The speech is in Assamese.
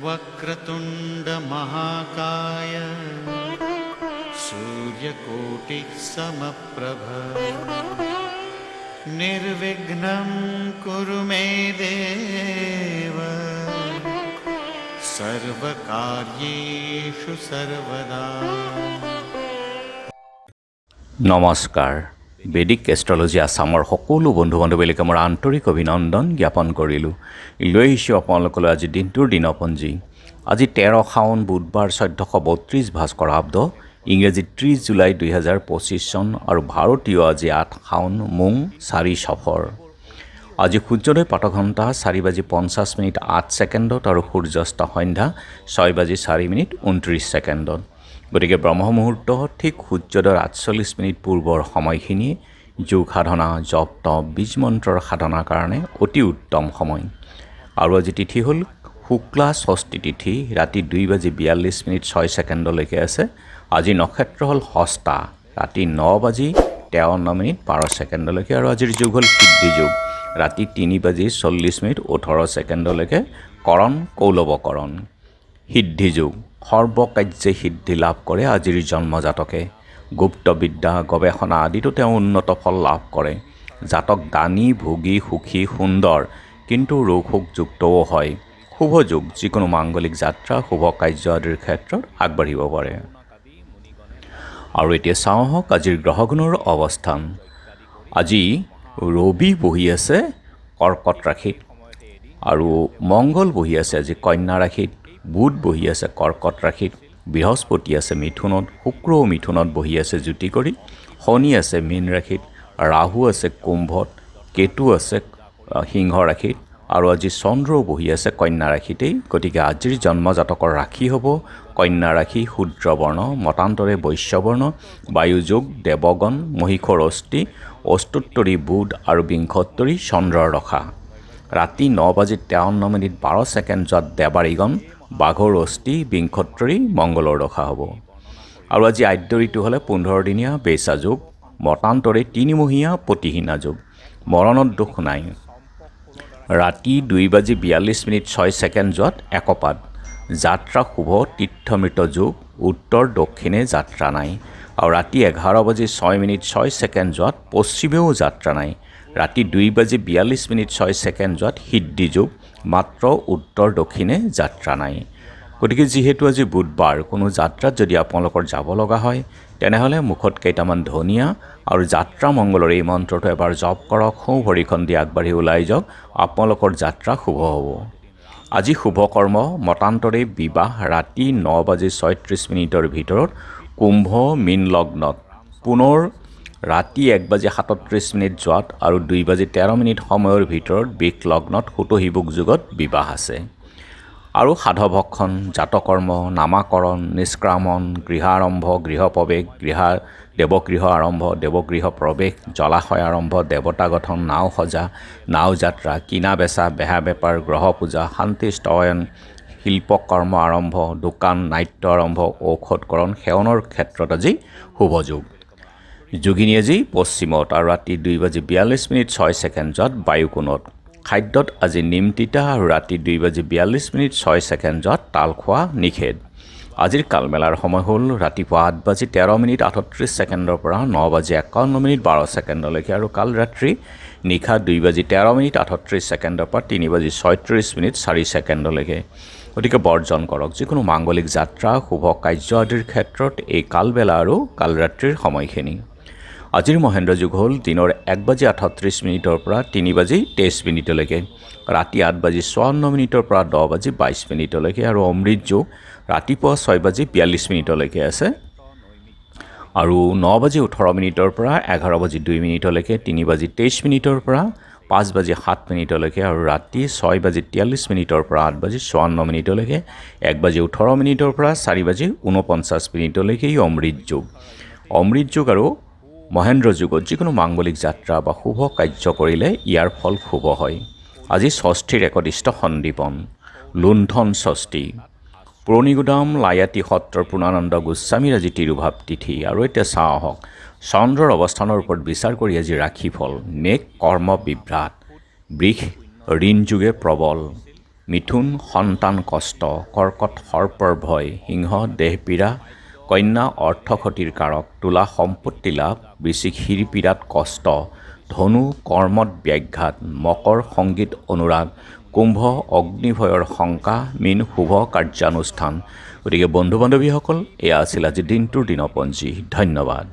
वक्रतुंड महाकाय सूर्यकोटि समप्रभ निर्विघ्नं कुरु मे देव सर्वकार्येषु सर्वदा। নমস্কাৰ। বেদিক এষ্ট্ৰলজি আছামৰ সকলো বন্ধু বান্ধৱীলৈকে মোৰ আন্তৰিক অভিনন্দন জ্ঞাপন কৰিলোঁ। লৈ আহিছোঁ আপোনালোকলৈ আজি দিনটোৰ দিনপঞ্জী। আজি 13 শাওন বুধবাৰ 1432 ভাস্কৰাব্দ, ইংৰাজী 30 জুলাই 2025 চন আৰু ভাৰতীয় আজি 8 শাওন মুং 4 সফৰ। আজি সূৰ্যোদয় প্ৰাতঃঘণ্টা 4:50 8 ছেকেণ্ডত আৰু সূৰ্যাস্ত সন্ধ্যা 6:04 29 ছেকেণ্ডত। গতিকে ব্ৰহ্মমুহূৰ্ত ঠিক সূৰ্যোদয়ৰ 48 পূৰ্বৰ সময়খিনিয়ে যোগ সাধনা, জপ তপ, বীজ মন্ত্ৰৰ সাধনাৰ কাৰণে অতি উত্তম সময়। আৰু আজি তিথি হ'ল শুক্লা ষষ্ঠী তিথি, ৰাতি 2:42 6 ছেকেণ্ডলৈকে আছে। আজি নক্ষত্ৰ হ'ল হস্তা, ৰাতি 9:53 12 ছেকেণ্ডলৈকে। আৰু আজিৰ যুগ হ'ল সিদ্ধি যুগ, ৰাতি 3:40 18 ছেকেণ্ডলৈকে। কৰণ কৌলৱকৰণ। সিদ্ধি যুগ, সৰ্বকাৰ্যে সিদ্ধি লাভ কৰে আজিৰ জন্মজাতকে। গুপ্ত বিদ্যা, গৱেষণা আদিতো তেওঁ উন্নত ফল লাভ কৰে। জাতক দানী, ভোগী, সুখী, সুন্দৰ, কিন্তু ৰোগযুক্তও হয়। শুভ যুগ, যিকোনো মাংগলিক যাত্ৰা, শুভ কাৰ্য আদিৰ ক্ষেত্ৰত আগবাঢ়িব পাৰে। আৰু এতিয়া চাওঁ আহক আজিৰ গ্ৰহগুণৰ অৱস্থান। আজি ৰবি বহি আছে কৰ্কট ৰাশিত, আৰু মংগল বহি আছে আজি কন্যা ৰাশিত, বুধ বহি আছে কৰ্কট ৰাশিত, বৃহস্পতি আছে মিথুনত, শুক্ৰও মিথুনত বহি আছে জ্যোতি কৰি, শনি আছে মীন ৰাশিত, ৰাহু আছে কুম্ভত, কেতু আছে সিংহ ৰাশিত, আৰু আজি চন্দ্ৰও বহি আছে কন্যা ৰাশিতেই। গতিকে আজিৰ জন্মজাতকৰ ৰাশি হ'ব কন্যা ৰাশি, শূদ্ৰবৰ্ণ, মতান্তৰে বৈশ্যবৰ্ণ, বায়ুযোগ, দেৱগণ, মহিষৰ অস্থি, অষ্টোত্তৰী বুধ আৰু বিংশোত্তৰী চন্দ্ৰৰ দশা। ৰাতি 9:53 12 ছেকেণ্ড যোৱাত দেৱাৰীগণ, বাঘৰ অস্থি, বিংশোত্তৰী মংগলৰ দশা হ'ব। আৰু আজি আদ্য ঋতু হ'লে 15 দিনীয়া বেচা যোগ, মতান্তৰে 3মহীয়া পতিহীনা যোগ। মৰণত দোষ নাই। ৰাতি 2:42 6 ছেকেণ্ড যোৱাত একপাত। যাত্ৰা শুভ, তীৰ্থমৃত যোগ, উত্তৰ দক্ষিণে যাত্ৰা নাই। আৰু ৰাতি 11:06 6 ছেকেণ্ড যোৱাত পশ্চিমেও যাত্ৰা নাই। ৰাতি 2:42 6 ছেকেণ্ড যোৱাত সিদ্ধি যোগ, মাত্ৰ উত্তৰ দক্ষিণে যাত্ৰা নাই। গতিকে যিহেতু আজি বুধবাৰ, কোনো যাত্ৰাত যদি আপোনালোকৰ যাব লগা হয়, তেনেহ'লে মুখত কেইটামান ধনিয়া আৰু যাত্ৰা মংগলৰ এই মন্ত্ৰটো এবাৰ জপ কৰক। সোঁ ভৰিখন দি আগবাঢ়ি ওলাই যাওক, আপোনালোকৰ যাত্ৰা শুভ হ'ব। আজি শুভ কৰ্ম মতান্তৰে বিবাহ ৰাতি 9:36 ভিতৰত কুম্ভ মীন লগ্নত, পুনৰ ৰাতি 1:37 যোৱাত আৰু 2:13 সময়ৰ ভিতৰত বৃষ লগ্নত সুতহিবুক যুগত বিবাহ আছে। আৰু সাধভক্ষণ, জাতকৰ্ম, নামাকৰণ, নিষ্ক্ৰামণ, গৃহাৰম্ভ, গৃহপ্ৰৱেশ, দেৱগৃহ আৰম্ভ, দেৱগৃহ প্ৰৱেশ, জলাশয় আৰম্ভ, দেৱতা গঠন, নাও সজা, নাও যাত্ৰা, কিনা বেচা, বেহা বেপাৰ, গ্ৰহ পূজা, শান্তি স্তয়ন, শিল্পকৰ্ম আৰম্ভ, দোকান, নাট্য আৰম্ভ, ঔষধকৰণ, সেৱনৰ ক্ষেত্ৰত আজি শুভ যুগ। যোগিনী আজি পশ্চিমত আৰু ৰাতি 2:42 6 ছেকেণ্ড যোৱাত বায়ুকোণত। খাদ্যত আজি নিম তিতা আৰু ৰাতি 2:42 6 ছেকেণ্ড যোৱাত তাল খোৱা নিষেধ। আজিৰ কালমেলাৰ সময় হ'ল ৰাতিপুৱা 8:13 38 ছেকেণ্ডৰ পৰা 9:51 12 ছেকেণ্ডলৈকে, আৰু কাল ৰাত্ৰি নিশা 2:13 38 ছেকেণ্ডৰ পৰা 3:36 4 ছেকেণ্ডলৈকে। গতিকে বৰ্জন কৰক যিকোনো মাংগলিক যাত্ৰা, শুভ কাৰ্য আদিৰ ক্ষেত্ৰত এই কালবেলা আৰু কালৰাত্ৰিৰ সময়খিনি। আজিৰ মহেন্দ্ৰ যুগ হ'ল দিনৰ 1:38 পৰা 3:23 ৰাতি 8:54 পৰা 10:22 আৰু অমৃত যুগ ৰাতিপুৱা 6:42 আছে। আৰু 9:18 পৰা 11:02 3:23 পৰা 5:07 আৰু ৰাতি 6:43 পৰা 8:54 1:18 পৰা 4:49 অমৃত যুগ। অমৃত যুগ আৰু মহেন্দ্ৰ যুগত যিকোনো মাংগলিক যাত্ৰা বা শুভ কাৰ্য কৰিলে ইয়াৰ ফল শুভ হয়। আজি ষষ্ঠীৰ একদিষ্ট সন্দীপন, লুণ্ঠন ষষ্ঠী। পুৰণিগুদাম লায়াতি সত্ৰৰ পূৰ্ণানন্দ গোস্বামীৰ আজি তিৰুভাৱ তিথি। আৰু এতিয়া চাওঁ আহক চন্দ্ৰৰ অৱস্থানৰ ওপৰত বিচাৰ কৰি আজি ৰাশিফল। মেঘ কৰ্ম বিভ্ৰাট, বৃষ ঋণ যোগে প্ৰবল, মিথুন সন্তান কষ্ট, কৰ্কট সৰ্পৰ ভয়, সিংহ দেহ পীড়া, কন্যা অৰ্থ ক্ষতিৰ কাৰক, তুলা সম্পত্তি লাভ, বৃশ্চিক শিৰপীড়াত কষ্ট, ধনু কৰ্মত ব্যাঘাত, মকৰ সংগীত অনুৰাগ, কুম্ভ অগ্নিভয়ৰ শংকা, মীন শুভ কাৰ্যানুষ্ঠান। গতিকে বন্ধু বান্ধৱীসকল, এয়া আছিল আজি দিনটোৰ দিনপঞ্জী। ধন্যবাদ।